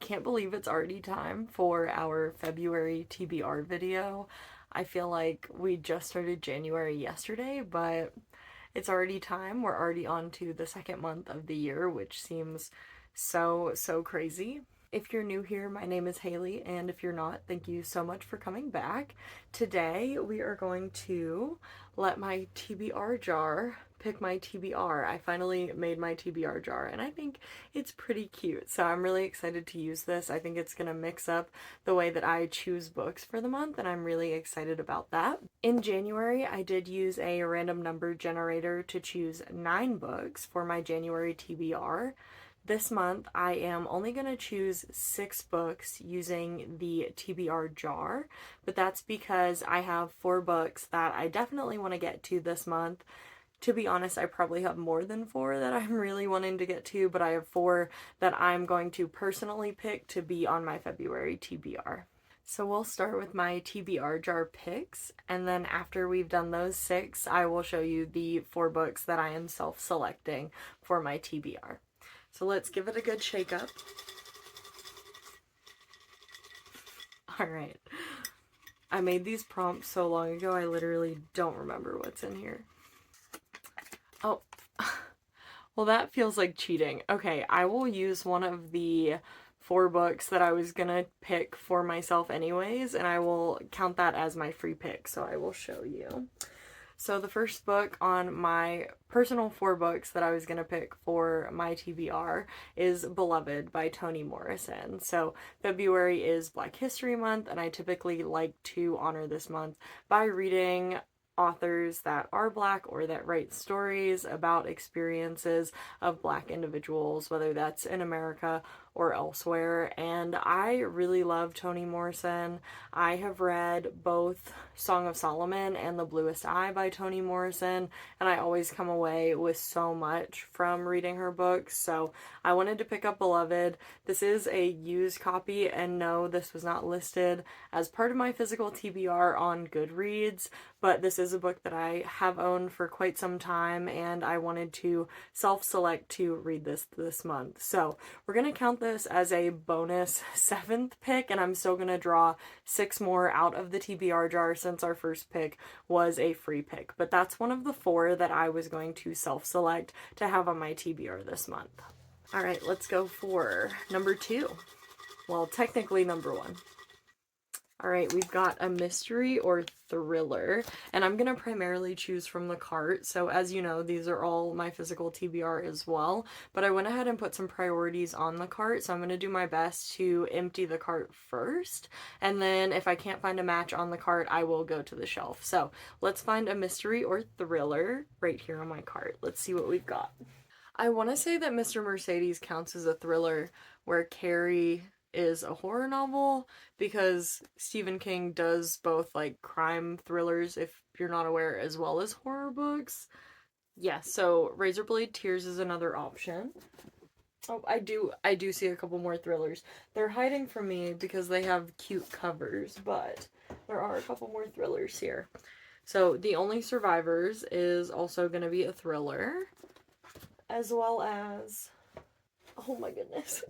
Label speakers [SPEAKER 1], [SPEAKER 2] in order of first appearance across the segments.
[SPEAKER 1] can't believe it's already time for our February TBR video. I feel like we just started January yesterday, but it's already time. We're already on to the second month of the year, which seems so crazy. If you're new here, my name is Haley, and if you're not, thank you so much for coming back. Today, we are going to let my TBR jar pick my TBR. I finally made my TBR jar, and I think it's pretty cute, so I'm really excited to use this. I think it's gonna mix up the way that I choose books for the month, and I'm really excited about that. In January, I did use a random number generator to choose 9 books for my January TBR. This month, I am only going to choose 6 books using the TBR jar, but that's because I have 4 books that I definitely want to get to this month. To be honest, I probably have more than 4 that I'm really wanting to get to, but I have 4 that I'm going to personally pick to be on my February TBR. So we'll start with my TBR jar picks, and then after we've done those 6, I will show you the 4 books that I am self-selecting for my TBR. So let's give it a good shake up. Alright. I made these prompts so long ago, I literally don't remember what's in here. Oh. Well, that feels like cheating. Okay, I will use one of the 4 books that I was gonna pick for myself anyways, and I will count that as my free pick, so I will show you. So the first book on my personal 4 books that I was going to pick for my TBR is Beloved by Toni Morrison. So February is Black History Month, and I typically like to honor this month by reading authors that are Black or that write stories about experiences of Black individuals, whether that's in America or elsewhere. And I really love Toni Morrison. I have read both Song of Solomon and The Bluest Eye by Toni Morrison, and I always come away with so much from reading her books, so I wanted to pick up Beloved. This is a used copy, and no, this was not listed as part of my physical TBR on Goodreads, but this is a book that I have owned for quite some time, and I wanted to self-select to read this month. So we're going to count this as a bonus 7th pick, and I'm still going to draw 6 more out of the TBR jar since our first pick was a free pick. But that's one of the 4 that I was going to self-select to have on my TBR this month. Alright, let's go for number 2. Well, technically number 1. Alright, we've got a mystery or thriller, and I'm going to primarily choose from the cart, so as you know, these are all my physical TBR as well, but I went ahead and put some priorities on the cart, so I'm going to do my best to empty the cart first, and then if I can't find a match on the cart, I will go to the shelf. So let's find a mystery or thriller right here on my cart. Let's see what we've got. I want to say that Mr. Mercedes counts as a thriller, where Carrie is a horror novel, because Stephen King does both like crime thrillers, if you're not aware, as well as horror books. Yeah, so Razorblade Tears is another option. Oh, I do see a couple more thrillers. They're hiding from me because they have cute covers, but there are a couple more thrillers here. So The Only Survivors is also going to be a thriller, as well as, oh my goodness,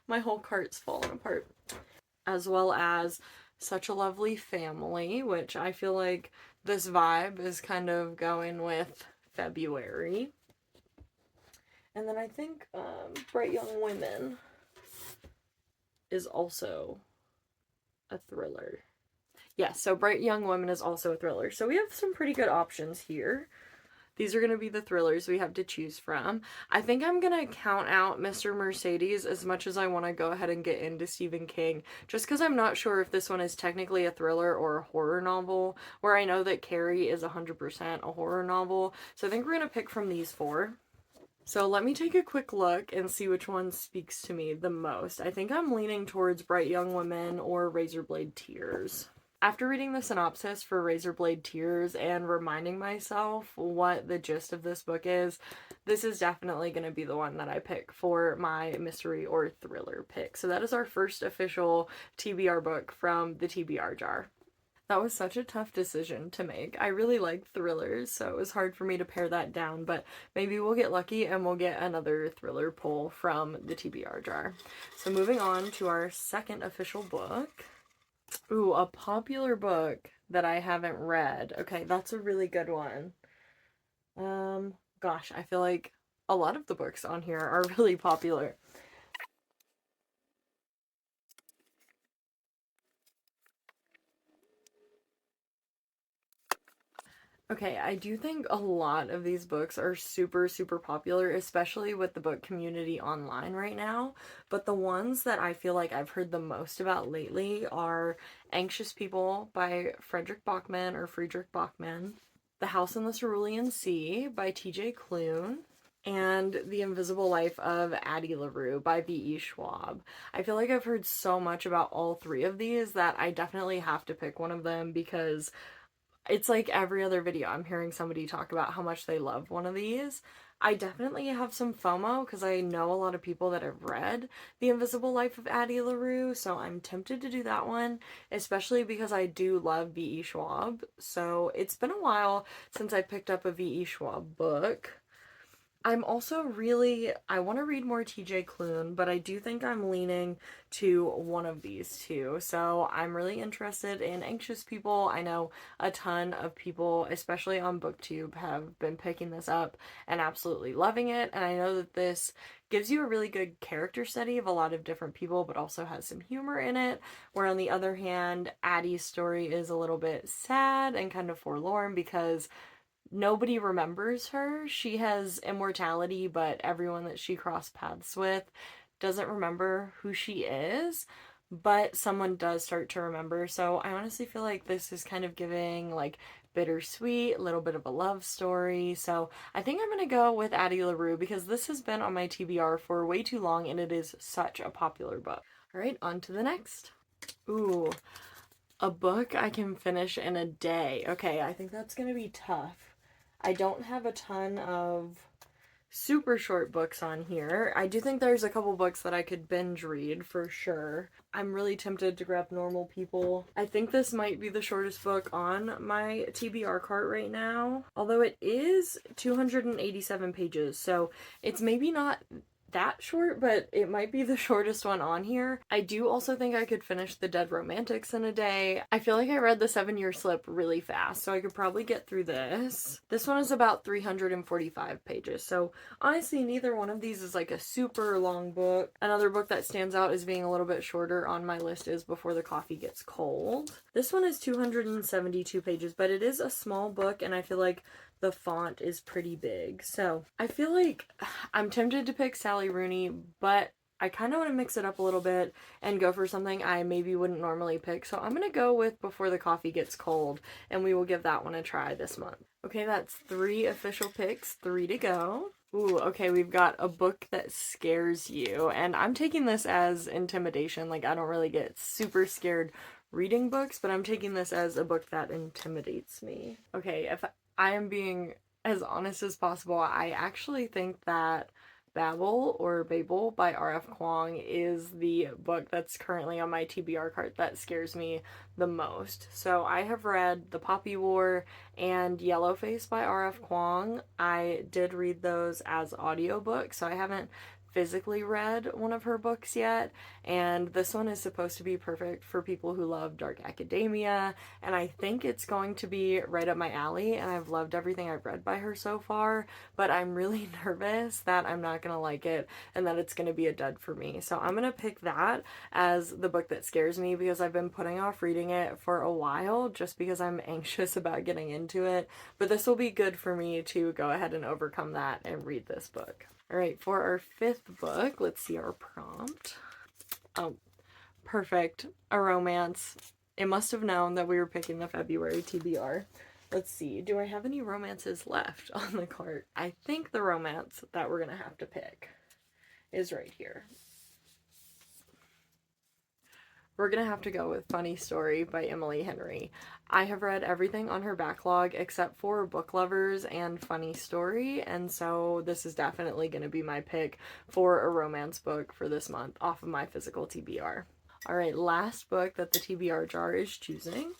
[SPEAKER 1] my whole cart's falling apart, as well as Such a Lovely Family, which I feel like this vibe is kind of going with February. And then I think Bright Young Women is also a thriller. Yeah, so Bright Young Women is also a thriller. So we have some pretty good options here. These are going to be the thrillers we have to choose from. I think I'm going to count out Mr. Mercedes as much as I want to go ahead and get into Stephen King, just because I'm not sure if this one is technically a thriller or a horror novel, where I know that Carrie is 100% a horror novel. So I think we're going to pick from these 4. So let me take a quick look and see which one speaks to me the most. I think I'm leaning towards Bright Young Women or Razorblade Tears. After reading the synopsis for Razorblade Tears and reminding myself what the gist of this book is, this is definitely going to be the one that I pick for my mystery or thriller pick. So that is our first official TBR book from the TBR jar. That was such a tough decision to make. I really like thrillers, so it was hard for me to pare that down, but maybe we'll get lucky and we'll get another thriller pull from the TBR jar. So moving on to our second official book. Ooh, a popular book that I haven't read. Okay, that's a really good one. Gosh, I feel like a lot of the books on here are really popular. Okay, I do think a lot of these books are super, super popular, especially with the book community online right now. But the ones that I feel like I've heard the most about lately are Anxious People by Friedrich Bachman, The House in the Cerulean Sea by TJ Klune, and The Invisible Life of Addie LaRue by V.E. Schwab. I feel like I've heard so much about all three of these that I definitely have to pick one of them because it's like every other video I'm hearing somebody talk about how much they love one of these. I definitely have some FOMO because I know a lot of people that have read The Invisible Life of Addie LaRue, so I'm tempted to do that one, especially because I do love V.E. Schwab. So it's been a while since I picked up a V.E. Schwab book. I'm also I want to read more TJ Klune, but I do think I'm leaning to one of these two. So I'm really interested in Anxious People. I know a ton of people, especially on BookTube, have been picking this up and absolutely loving it. And I know that this gives you a really good character study of a lot of different people, but also has some humor in it. Where on the other hand, Addie's story is a little bit sad and kind of forlorn because nobody remembers her. She has immortality, but everyone that she crossed paths with doesn't remember who she is. But someone does start to remember. So I honestly feel like this is kind of giving like bittersweet, a little bit of a love story. So I think I'm gonna go with Addie LaRue because this has been on my TBR for way too long and it is such a popular book. All right, on to the next. Ooh, a book I can finish in a day. Okay, I think that's gonna be tough. I don't have a ton of super short books on here. I do think there's a couple books that I could binge read for sure. I'm really tempted to grab Normal People. I think this might be the shortest book on my TBR cart right now, although it is 287 pages, so it's maybe not that short, but it might be the shortest one on here. I do also think I could finish The Dead Romantics in a day. I feel like I read The 7-Year Slip really fast, so I could probably get through this. This one is about 345 pages, so honestly, neither one of these is like a super long book. Another book that stands out as being a little bit shorter on my list is Before the Coffee Gets Cold. This one is 272 pages, but it is a small book, and I feel like the font is pretty big. So I feel like I'm tempted to pick Sally Rooney, but I kind of want to mix it up a little bit and go for something I maybe wouldn't normally pick. So I'm going to go with Before the Coffee Gets Cold, and we will give that one a try this month. Okay, that's 3 official picks, 3 to go. Ooh, okay, we've got a book that scares you, and I'm taking this as intimidation. Like, I don't really get super scared reading books, but I'm taking this as a book that intimidates me. Okay, if I am being as honest as possible, I actually think that Babel by R.F. Kuang is the book that's currently on my TBR cart that scares me the most. So I have read The Poppy War and Yellowface by R.F. Kuang. I did read those as audiobooks, so I haven't physically read one of her books yet, and this one is supposed to be perfect for people who love dark academia, and I think it's going to be right up my alley, and I've loved everything I've read by her so far, but I'm really nervous that I'm not gonna like it and that it's gonna be a dud for me. So I'm gonna pick that as the book that scares me because I've been putting off reading it for a while just because I'm anxious about getting into it, but this will be good for me to go ahead and overcome that and read this book. All right, for our 5th book, let's see our prompt. Oh, perfect. A romance. It must have known that we were picking the February TBR. Let's see. Do I have any romances left on the cart? I think the romance that we're going to have to pick is right here. We're going to have to go with Funny Story by Emily Henry. I have read everything on her backlog except for Book Lovers and Funny Story, and so this is definitely going to be my pick for a romance book for this month off of my physical TBR. All right, last book that the TBR jar is choosing.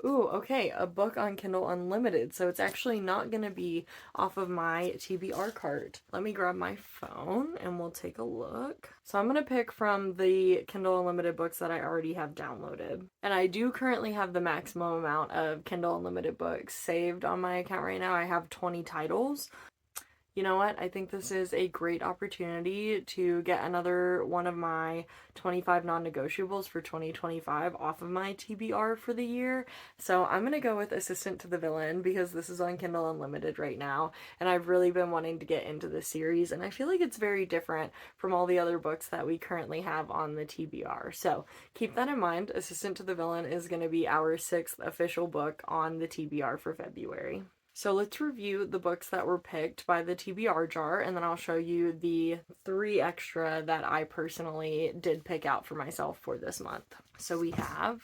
[SPEAKER 1] Ooh, okay, a book on Kindle Unlimited. So it's actually not going to be off of my TBR cart. Let me grab my phone and we'll take a look. So I'm going to pick from the Kindle Unlimited books that I already have downloaded. And I do currently have the maximum amount of Kindle Unlimited books saved on my account right now. I have 20 titles. You know what? I think this is a great opportunity to get another one of my 25 non-negotiables for 2025 off of my TBR for the year. So I'm going to go with Assistant to the Villain because this is on Kindle Unlimited right now, and I've really been wanting to get into this series, and I feel like it's very different from all the other books that we currently have on the TBR. So keep that in mind. Assistant to the Villain is going to be our 6th official book on the TBR for February. So let's review the books that were picked by the TBR jar, and then I'll show you the 3 extra that I personally did pick out for myself for this month. So we have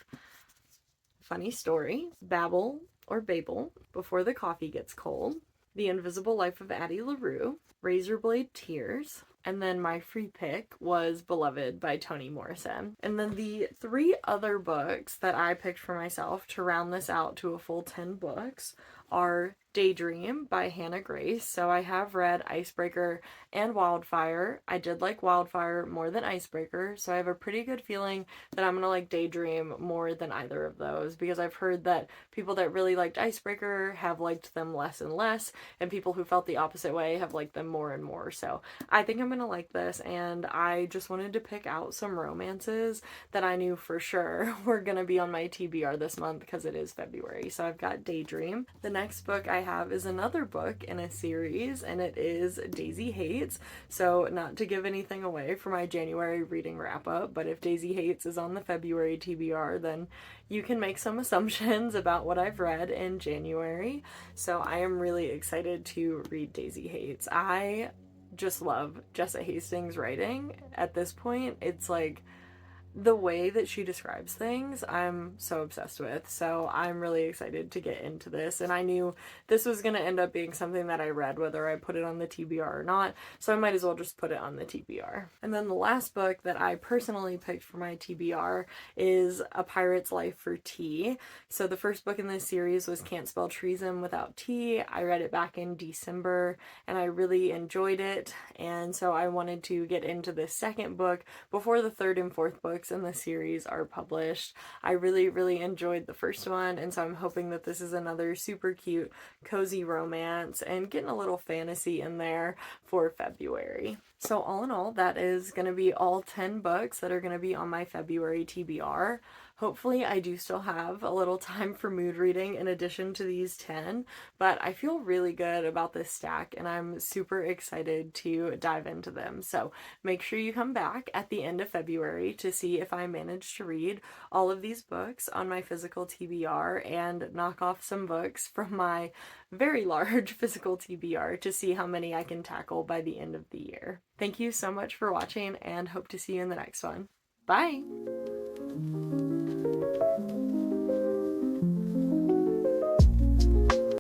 [SPEAKER 1] Funny Story, Babel or Babel, Before the Coffee Gets Cold, The Invisible Life of Addie LaRue, Razorblade Tears, and then my free pick was Beloved by Toni Morrison. And then the 3 other books that I picked for myself to round this out to a full 10 books are Daydream by Hannah Grace. So I have read Icebreaker and Wildfire. I did like Wildfire more than Icebreaker, so I have a pretty good feeling that I'm gonna like Daydream more than either of those, because I've heard that people that really liked Icebreaker have liked them less and less, and people who felt the opposite way have liked them more and more. So I think I'm gonna like this, and I just wanted to pick out some romances that I knew for sure were gonna be on my TBR this month because it is February. So I've got Daydream. The next book I have is another book in a series, and it is Daisy Hates. So not to give anything away for my January reading wrap up, but if Daisy Hates is on the February TBR, then you can make some assumptions about what I've read in January. So I am really excited to read Daisy Hates. I just love Jessa Hastings' writing at this point. It's like the way that she describes things, I'm so obsessed with. So I'm really excited to get into this. And I knew this was going to end up being something that I read, whether I put it on the TBR or not. So I might as well just put it on the TBR. And then the last book that I personally picked for my TBR is A Pirate's Life for Tea. So the first book in this series was Can't Spell Treason Without Tea. I read it back in December and I really enjoyed it. And so I wanted to get into the second book before the third and fourth books in the series are published. I really enjoyed the first one, and so I'm hoping that this is another super cute, cozy romance and getting a little fantasy in there for February. So all in all, that is going to be all 10 books that are going to be on my February TBR. Hopefully I do still have a little time for mood reading in addition to these 10, but I feel really good about this stack and I'm super excited to dive into them. So make sure you come back at the end of February to see if I managed to read all of these books on my physical TBR and knock off some books from my very large physical TBR to see how many I can tackle by the end of the year. Thank you so much for watching and hope to see you in the next one. Bye!